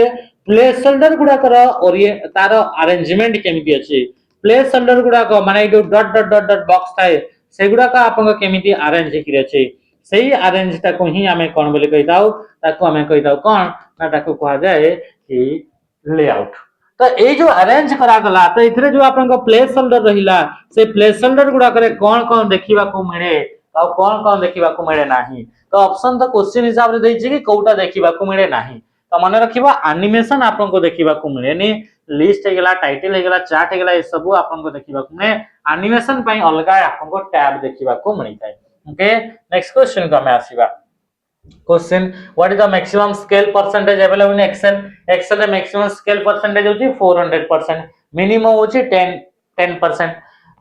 प्लेस होल्डर गुडा कर और ये तार अरेंजमेंट केमिति अछि प्लेस होल्डर गुडा को माने जो dot dot dot dot box थाए सेगुडा का आपन केमिति अरेंज किरि अछि सेही अरेंज ता को ही हमें कोन बोले कहिताउ ताको हमें कहिताउ कोन ना ताको कहा जाय कि लेआउट तो ए जो अरेंज करा गला तो इथरे जो आपन को प्लेस होल्डर रहिला से प्लेस होल्डर गुडा करे कोन कोन देखिबा को मिले आ कोन कोन देखिबा को मिले नाही तो ऑप्शन तो क्वेश्चन हिसाब रे दैछि कि कोउटा देखिबा को मिले नाही तो मन रखिबा एनिमेशन आपन को देखिबा को मिलेनी लिस्ट हे गेला टाइटल हे गेला चार्ट हे गेला ए सब आपन को देखिबा को मिले एनिमेशन पई अलगा आपन को टैब देखिबा को मिलताय ओके नेक्स्ट क्वेश्चन को हमें आसीबा question what is the maximum scale percentage available in Excel रे मैक्सिमम स्केल परसेंटेज होची 400% मिनिमम होची 10%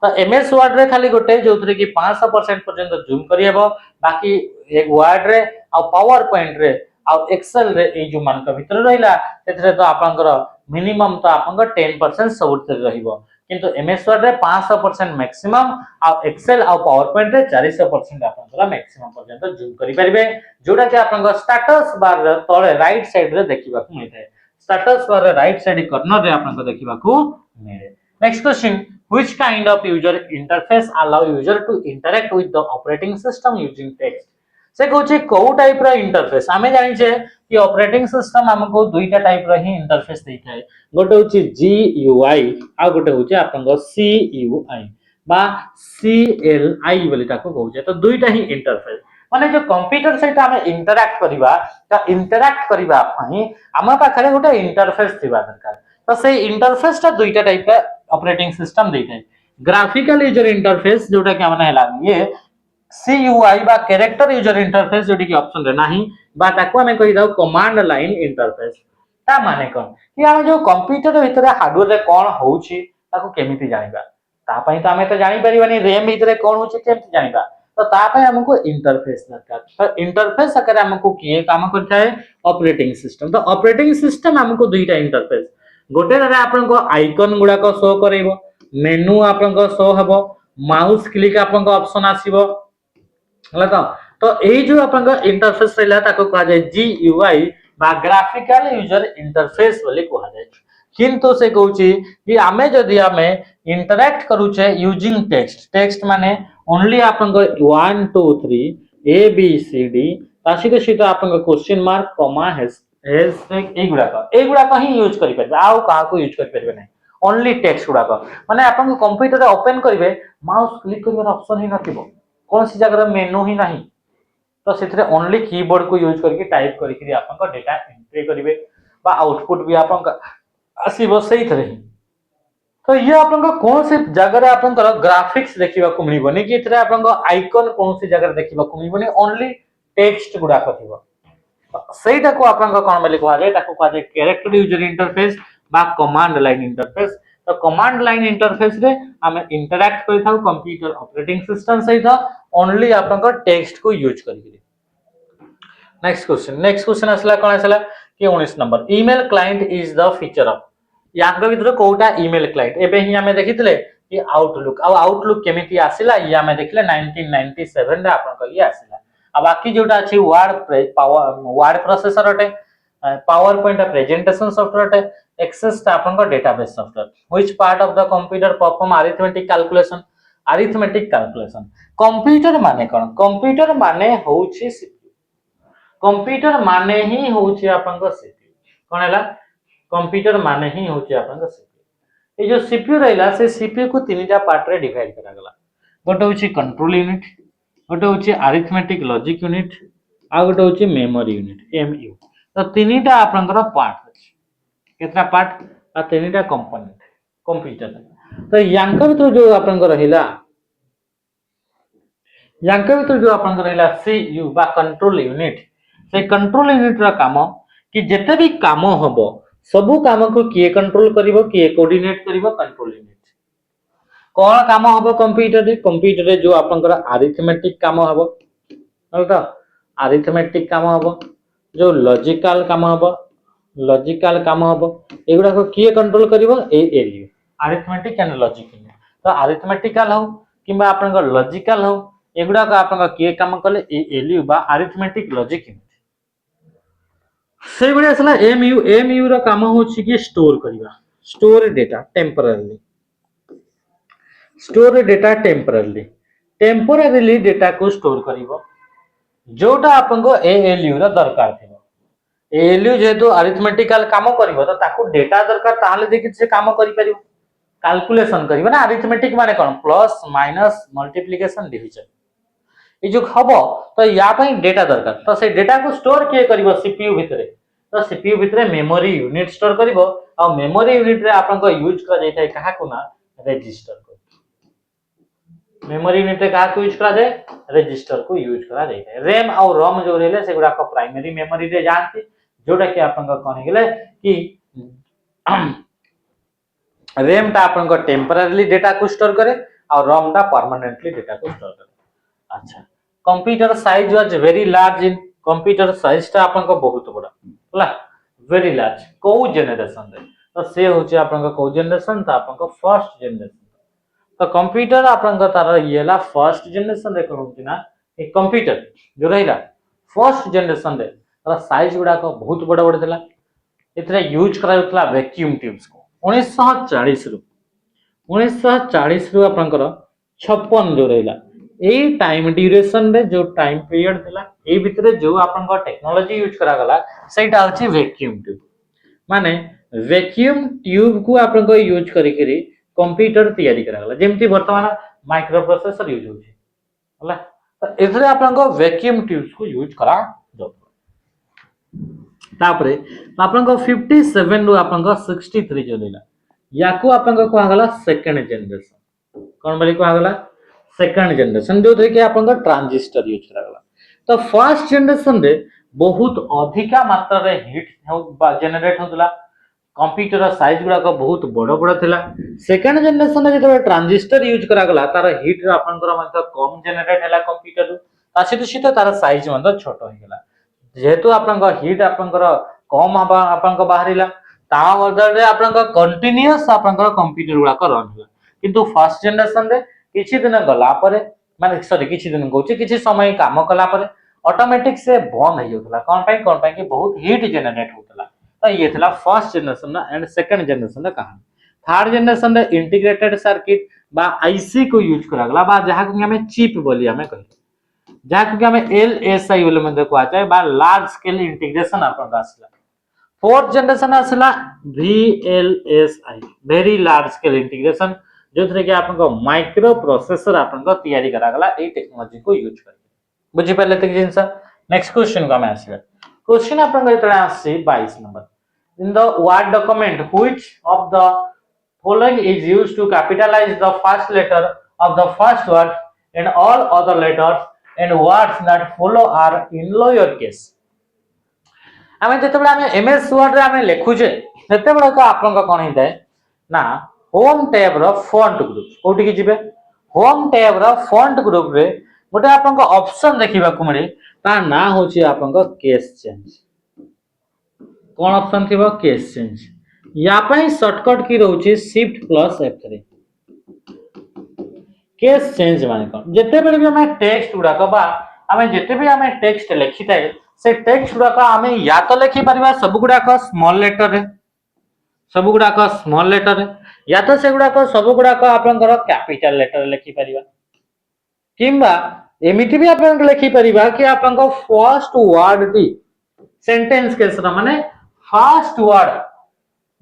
तो एमएस वर्ड रे खाली गोटे जोथरे कि 500% पर्यंत जूम करि हेबो बाकी एक वर्ड रे आ पावर पॉइंट रे आ एक्सेल रे ए जो मान का भीतर रहिला सेथरे तो आपनकर मिनिमम तो आपनकर 10% सबुत रहिबो किंतु एमएस वर्ड रे 500% मैक्सिमम आ एक्सेल आ पावर पॉइंट रे 400% आपनकर मैक्सिमम पर्यंत जूम करि परिबे जोडा कि आपनकर स्टेटस बार रे तळे राइट साइड रे देखिबा को मिलते स्टेटस बार रे राइट साइड कॉर्नर रे आपनकर देखिबा को मिले next question which kind of user interface allow user to interact with the operating system using text से कहूचे को टाइप रा इंटरफेस हमें जानि छे कि ऑपरेटिंग सिस्टम हमको दुईटा टाइप रा ही इंटरफेस देइथाय गोटे होची GUI आ गोटे होची आपनगो CUI बा CLI बोली ताको कहूचे तो दुईटा ही इंटरफेस माने जो कंप्यूटर सहित हमें इंटरैक्ट करिबा ता इंटरैक्ट करिबा पई हम पाखरे गोटे इंटरफेस थिबा दरकार तो से इंटरफेस ता दुईटा टाइप का ऑपरेटिंग सिस्टम देइथाय ग्राफिकल यूजर इंटरफेस जोटा कि हमने हला ये CUI बा कैरेक्टर यूजर इंटरफेस जोटी कि ऑप्शन रे नाही बा ताको हमें कहि दाउ कमांड लाइन इंटरफेस ता माने कोन कि हम जो कंप्यूटर भीतर हार्डवेयर रे कोन होउची ताको केमिति जानिबा ता पई तो हमें तो जानि परिबानी रैम भीतर कोन होउची केमिति जानिबा तो ता पई हमको इंटरफेस दरकार तो इंटरफेस आकर हमको किए काम करता है ऑपरेटिंग सिस्टम तो ऑपरेटिंग सिस्टम हमको दुईटा इंटरफेस गोटे रे आपन को आइकन गुडा को शो करेबो मेनू आपन को शो हबो माउस क्लिक आपन को ऑप्शन आसीबो हला तो एई जो आपन को इंटरफेस रहला ताको कहा जाय GUI बा ग्राफिकल यूजर इंटरफेस बोली कहा जाय किंतु से कहूची कि आमे जदी आमे इंटरैक्ट करूचे यूजिंग टेक्स्ट माने ओनली आपन को 1 2 3 A B C D तासी के सीधा आपन को क्वेश्चन मार्क कॉमा एगुड़ा ही यूज करि परबे आउ कहा को यूज करि परबे नै ओनली टेक्स्ट गुड़ा माने आपन कंप्यूटर रे ओपन करिवे माउस क्लिक करिवर ऑप्शन ही नथिबो कोन सी जगह मेनू ही नाही तो सेथरे ओनली कीबोर्ड को यूज करके टाइप करिकरी आपन को डाटा एंट्री करिवे बा आउटपुट भी आपन का आसीबो सही तरह तो ये आपन को कोन से जगह रे आपन को ग्राफिक्स देखिबा को मिलिबोनी कि इतरे आपन को आइकन कोन सी जगह देखिबा को मिलिबोनी ओनली टेक्स्ट गुड़ा कथिबो सेटा को आपन को कोन बोली कहा जाय ताको कहा जाय कैरेक्टर यूजर इंटरफेस बा कमांड लाइन इंटरफेस तो कमांड लाइन इंटरफेस रे हमें इंटरैक्ट करि थाउ कंप्यूटर ऑपरेटिंग सिस्टम सहित ओनली आपन को टेक्स्ट को यूज करिकरी नेक्स्ट क्वेश्चन असला कोन असला कि 19 नंबर email client is the feature of याक भीतर कोटा ईमेल क्लाइंट एबे ही हमें देखितले कि आउटलुक केमिति आसिला ये हमें देखले 1997 रे आपन को ये आसिला आ बाकी जोटा अछि वर्ड प्रोसेसर अटे पावर पॉइंट प्रेजेंटेशन सॉफ्टवेयर अटे एक्सेस ता आपन को database software which part of the computer perform arithmetic calculation computer माने कोन कंप्यूटर माने होउछि कंप्यूटर माने ही होउछि आपन को सीपीयू कोन हला कंप्यूटर माने ही होउछि आपन को सीपीयू ए जो सीपीयू रहला से सीपीयू को तीनटा पार्ट रे डिवाइड करा गला गोटे होउछि कंट्रोल यूनिट गोटे होउछि अरिथमेटिक लॉजिक यूनिट आ गोटे होउछि मेमोरी यूनिट एमयू तो तीनटा आपनकर पार्ट अछि केतना पार्ट आ तीनटा कंपोनेंट कंप्यूटर तो यांकर तो जो आपनकर रहिला सीयू बा कंट्रोल यूनिट से कंट्रोल यूनिट रा काम कि जेते भी काम हबो सबु काम को किए कंट्रोल करिवो किए कोऑर्डिनेट करिवो कंट्रोल यूनिट कोन काम हबो कंप्यूटर रे जो आपनकर अरिथमेटिक काम हबो हलता अरिथमेटिक काम हम जो लॉजिकल काम हम एगुड़ा किए कंट्रोल करिवो ALU arithmetic and logic तो अरिथमेटिकल हो किंबा आपन लॉजिकल हो एगुड़ा आपन किए काम कले ए एलयू बा अरिथमेटिक लॉजिक से बड़ी असला एमयू रो काम होछि कि स्टोर करिवा स्टोर डेटा टेम्पररीली डेटा को स्टोर करिवो जोटा आपन एएलयू रो दरकार थिबो एएलयू जेतु अरिथमेटिकल काम करिवो तो ताकू डेटा दरकार ताले देखि से काम करि परिवो कैलकुलेशन करिवो ना अरिथमेटिक माने cone plus minus multiplication division ये जो हबो तो या पई डेटा दरकार तो से डेटा को स्टोर किए करिवो सीपीयू भितरे तो सीपीयू भितरे मेमोरी यूनिट स्टोर करिवो आ मेमोरी यूनिट रे आपन को यूज कर जाय थाय कहा को ना रजिस्टर को मेमोरी यूनिट रे कहा को यूज करा जाय रजिस्टर को यूज करा जाय थाय रैम और रोम जो रहले से गुडा को प्राइमरी मेमोरी रे जानती जोटा कि आपन को कोन गेले कि रैम ता आपन को टेम्पररीली डेटा को स्टोर करे और रोम ता परमानेंटली डेटा को स्टोर करे अच्छा computer size was very large in computer size ता आपन को बहुत बड़ा होला वेरी लार्ज को जनरेशन रे तो से होचे आपन को को जनरेशन ता आपन को फर्स्ट जनरेशन तो कंप्यूटर आपन को तार येला फर्स्ट जनरेशन रे कोन होची ना एक कंप्यूटर जो रहिला फर्स्ट जनरेशन रे तार साइज गुडा को बहुत बड़ा बड़ा थिला इतने यूज कराउतला वैक्यूम ट्यूब्स को 1940 रु आपन को 56 जो रहिला ए टाइम ड्यूरेशन रे जो टाइम पीरियड थिला ए भितरे जो आपन को टेक्नोलॉजी यूज करा गला सेटा होची वैक्यूम ट्यूब माने वैक्यूम ट्यूब को आपन को यूज करी करी कंप्यूटर तैयारी करा गला जेमति वर्तमान माइक्रो प्रोसेसर यूज होची होला तो एथरे आपन को वैक्यूम ट्यूब्स को यूज करा दो तापरे आपन को 57 रु आपन को 63 जो लेला याको आपन को कहा गला सेकंड जनरेशन कोन बली कहा गला सेकंड जनरेशन जो थे कि आपन को ट्रांजिस्टर यूज करा गला तो फर्स्ट जनरेशन रे बहुत अधिका मात्रा रे हीट जनरेट होतला कंप्यूटर साइज गुडा को बहुत बड़ बड़ थिला सेकंड जनरेशन रे जब ट्रांजिस्टर यूज करा गला तार हीट आपन को मतलब कम जनरेट हैला कंप्यूटर तासे तो तार साइज मतलब छोट हो गेला जेहेतु आपन को हीट आपन को कम आपन को बाहरिला ता बदल रे आपन को कंटीन्यूअस आपन को कंप्यूटर गुडा को रन होला किंतु फर्स्ट जनरेशन रे किछि दिन गला परे माने सॉरी किछि दिन कहूची किछि समय काम कला परे ऑटोमेटिक से बंद हो जातला कोन पई कि बहुत हीट जनरेट होतला तो ये थला first generation and second generation का कहानी थर्ड जनरेशन रे इंटीग्रेटेड सर्किट बा आईसी को यूज करा गला बा जहा को हमें चिप बोली हमें कहि जहा को हमें एलएसआई बोले में देखो आछे बा लार्ज स्केल इंटीग्रेशन आपन आसला फोर्थ जनरेशन आसला VLSI very large scale integration जो थे कि आपन को माइक्रो प्रोसेसर आपन को तैयारी करा गला ए टेक्नोलॉजी को यूज कर बुझि पले तक जिंस नेक्स्ट क्वेश्चन को हम आसीबा क्वेश्चन आपन को इतरा आसी 22 number in the Word document which of the following is used to capitalise the first letter of the first word and all other letters and words that follow are in lower case हमें जते बडा हमें एमएस वर्ड रे हमें लिखु जे जते बडा का आपन को कोन हिताय ना होम टैब रो फॉन्ट ग्रुप कोठी की जिबे होम टैब रो फॉन्ट ग्रुप रे गोटे आपन को ऑप्शन देखिबा को मिले ता ना होची आपन को केस चेंज कोन ऑप्शन थिबो केस चेंज या पई शॉर्टकट की रहउची shift plus F3 case change माने कोन जते बेले भी हमें टेक्स्ट उडा को बा हमें जते भी हमें टेक्स्ट लिखिताय से टेक्स्ट उडा को हमें या तो लिखि परबा सब गुडा को स्मॉल लेटर रे सब गुडा को स्मॉल लेटर रे या तो से गुडा को सब गुडा को आपन को कैपिटल लेटर लिखि परिबा किंबा एमिति भी आपन लिखि परिबा कि आपन को first word T sentence case रा माने फर्स्ट वर्ड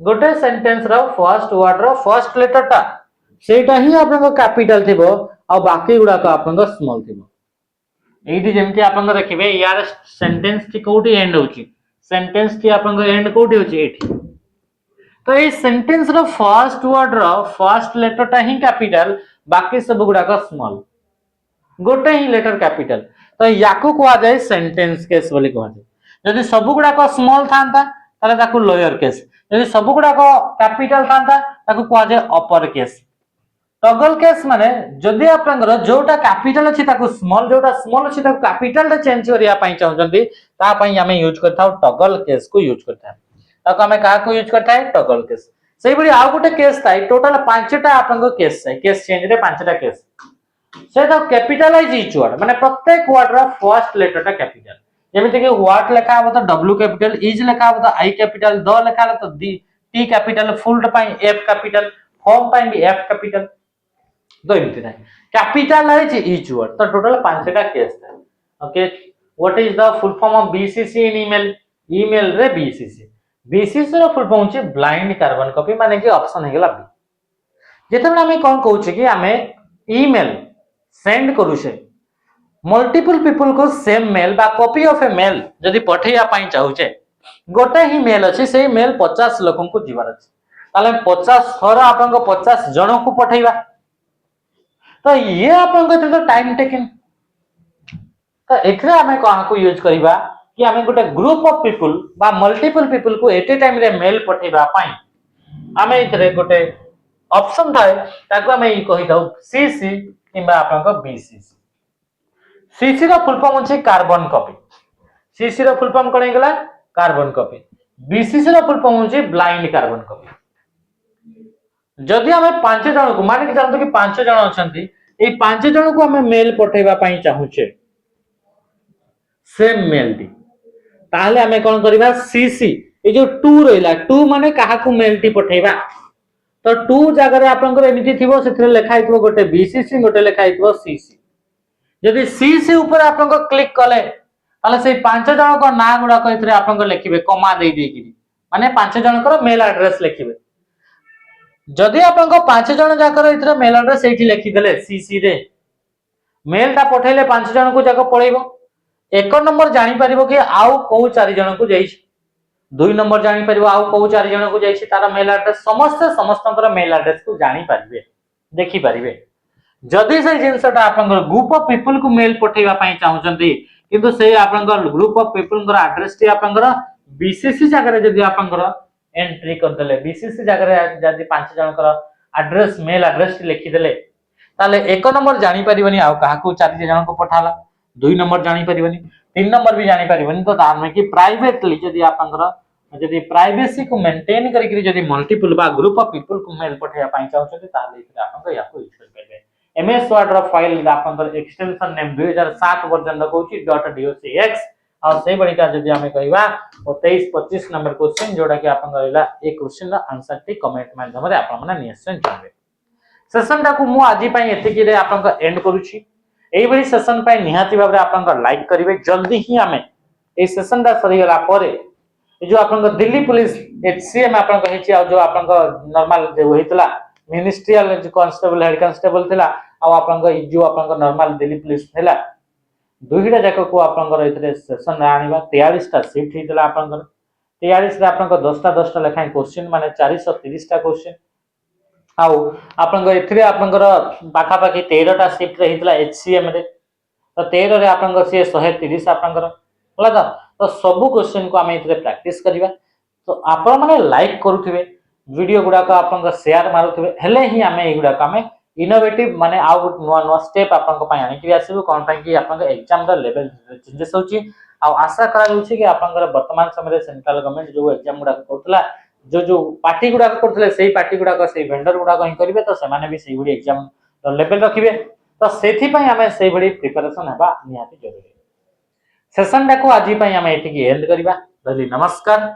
गोटे सेंटेंस रा first word row first letter टा सेटा ही आपन को कैपिटल थिबो आ बाकी गुडा को आपन को स्मॉल थिबो एठी जेमति आपन को देखिबे यार सेंटेंस टी कोठी एंड होची सेंटेंस टी आपन को एंड कोठी होची एठी तो ये sentence row first word row first letter टा ही कैपिटल बाकी सब गुडा का स्मॉल गोटे ही लेटर कैपिटल तो याकू को आ जाए सेंटेंस केस बोली को जाए यदि सब गुडा को स्मॉल थांता ताले ताकू लोअर केस यदि सब गुडा को कैपिटल थांता ताकू को आ जाए अपर केस टगल केस माने जदि आपनकर जोटा कैपिटल अछि ताको स्मॉल जोटा स्मॉल अछि ताको कैपिटल रे चेंज करिया पई चाहउछंती ता पई हमें यूज करथाउ टगल केस को यूज करथा ताको हमें का को यूज करथा है टगल केस सेही बडी आ गुटे केस थाई टोटल पांचटा आपनकर केस है केस चेंज रे पांचटा केस से तो कैपिटलाइज इच वर्ड माने प्रत्येक वर्ड रा फर्स्ट लेटर टा कैपिटल जेमिति कि व्हाट लेखा हो तो डब्ल्यू कैपिटल इज लेखा हो तो आई कैपिटल द लेखा हो तो डी टी कैपिटल फुल पई एफ कैपिटल फॉर्म पई भी एफ कैपिटल तो एमती ना कैपिटलाइज इच वर्ड तो टोटल पांचटा केस था okay what is the full form of BCC in email email रे बीसीसी बीसीसी रो फुल फॉर्म छि ब्लाइंड कार्बन कॉपी माने कि ऑप्शन हे गेला बी जेते हमें कोन कहू छी कि हमें ईमेल सेंड करू छे मल्टीपल पीपल को सेम मेल बा कॉपी ऑफ ए मेल जदि पठेया पई चाहू छे गोटे ही मेल अछि सेही मेल 50 लोकन को जीवार अछि ताले 50 थरा आपन को 50 जन को पठेइबा तो ये आपन को तो टाइम टेकिंग तो एथरे हमें कहा को यूज करिबा कि हमें गोटे ग्रुप ऑफ पीपल बा मल्टीपल पीपल को एट ए टाइम रे मेल पठेइबा पई हमें इथरे गोटे ऑप्शन थाए ताको हमें ई कहि दाउ सीसी किबा आपन को बीसीसी सीसी रो फुल फॉर्म अछि कार्बन कॉपी सीसी रो फुल फॉर्म कोन गेला कार्बन कॉपी बीसीसी रो फुल फॉर्म अछि ब्लाइंड कार्बन कॉपी जदि हमें 5 जन को माने कि जानतो कि 5 जन अछंती ए 5 जन को हमें मेल पठेबा पई चाहू छे सेम मेल टी ताहले हमें कोन करबा सीसी ए जो 2 रहिला 2 माने काहा को मेल टी पठेबा तो 2 जगह रे आपनकर एमिति थिबो सेथरे लेखा हितबो गोटे बीसीसी गोटे लेखा हितबो सीसी जदि सीसी ऊपर आपनकर क्लिक कले ताले से 5 जन को ना गुडा को इथरे आपनकर लिखिबे कमा देई देकी माने 5 जन को मेल एड्रेस लिखिबे जदि आपनकर 5 जन जाकर इथरे मेल एड्रेस एठी लिखि देले सीसी रे मेल ता पठेले 5 जन को जाको पळेबो एक नंबर जानि परिबो कि आउ को 4 जन को जाईछि 2 नंबर जानि परिबो आउ को 4 जन को जाईछि तारा मेल एड्रेस समस्तंकर मेल एड्रेस को जानि परिबे देखि परिबे जदि से जिंसटा आपनकर ग्रुप ऑफ पीपल को मेल पठेबा पई चाहउचंती किंतु से आपनकर ग्रुप ऑफ पीपल कर एड्रेस टी आपनकर बीसीसी जगह जदि आपनकर एंट्री कर देले बीसीसी जगह जदि 5 जन कर एड्रेस मेल एड्रेस लिखि देले ताले एक नंबर जानि परिबनी आ काहा को 4 जन को पठाला 2 नंबर जानि परिबनी 3 नंबर भी जानि परिबनी तो तार में कि प्राइवेटली जदि आपनकर जदि प्राइवेसी को मेंटेन करी जदि मल्टीपल बा ग्रुप ऑफ पीपल को मेल पठेया पई चाहउछथि ताले इथरे आपन या को यूज कर परबे एमएस वर्ड रो फाइल आपनकर एक्सटेंशन नेम 2007 वर्जन रखौछि .docx और से बड़ीटा जदि हमें कहबा ओ 23 25 नंबर क्वेश्चन जोडा कि आपन रहला ए क्वेश्चन रा आंसर टी कमेंट माध्यम रे आपन माने निश्चय जानबे सेशन टा को मु आजि पई एतिकी रे आपन का एंड करूछि एई बडी सेशन पई निहाती भाबरे आपन का लाइक करिवे जल्दी ही हमें ए सेशन टा सरी गला परे ए जो आपन का दिल्ली पुलिस एचसीएम आपन का हेछि आ जो आपन का नॉर्मल जे होइतला मिनिस्ट्रियल जो कांस्टेबल हेड कांस्टेबल थिला आ आपन का जो आपन का नॉर्मल दिल्ली पुलिस थिला दुईटा जाक को आपनकर इतरे सेशन आनिबा 43 टा शिफ्ट हितला आपनकर 43 रे आपनकर 10 टा लेखा क्वेश्चन माने 430 टा क्वेश्चन आउ आपनकर इथरे आपनकर बाखा बाकी 13 टा शिफ्ट रे हितला एचसीएम रे तो 13 रे आपनकर से 130 आपनकर होला तो सब क्वेश्चन को हम इथरे प्रैक्टिस करिबा तो आपन माने लाइक करूथिबे वीडियो गुडा को आपनकर शेयर मारुथिबे हेले ही हमें एगुडा को हमें इनोवेटिव माने आउ नुवा नुवा स्टेप आपन को पई आनी कि आसीबो कोन पई कि आपन एग्जाम दा लेवल चेंजेस होची आ आशा करा होची कि आपन वर्तमान समय रे सेंट्रल गवर्नमेंट जो एग्जाम गुडा करतला जो पार्टी गुडा करतले सेही पार्टी गुडा को सेही वेंडर गुडा को ही करिवे तो से माने भी सेही गुडी एग्जाम लेवल रखिबे तो सेथि पई हमें सेही बडी प्रिपरेशन हेबा निहाती जरूरी सेशन डा को आजि पई हमें एठी की एंड करिबा नमस्कार।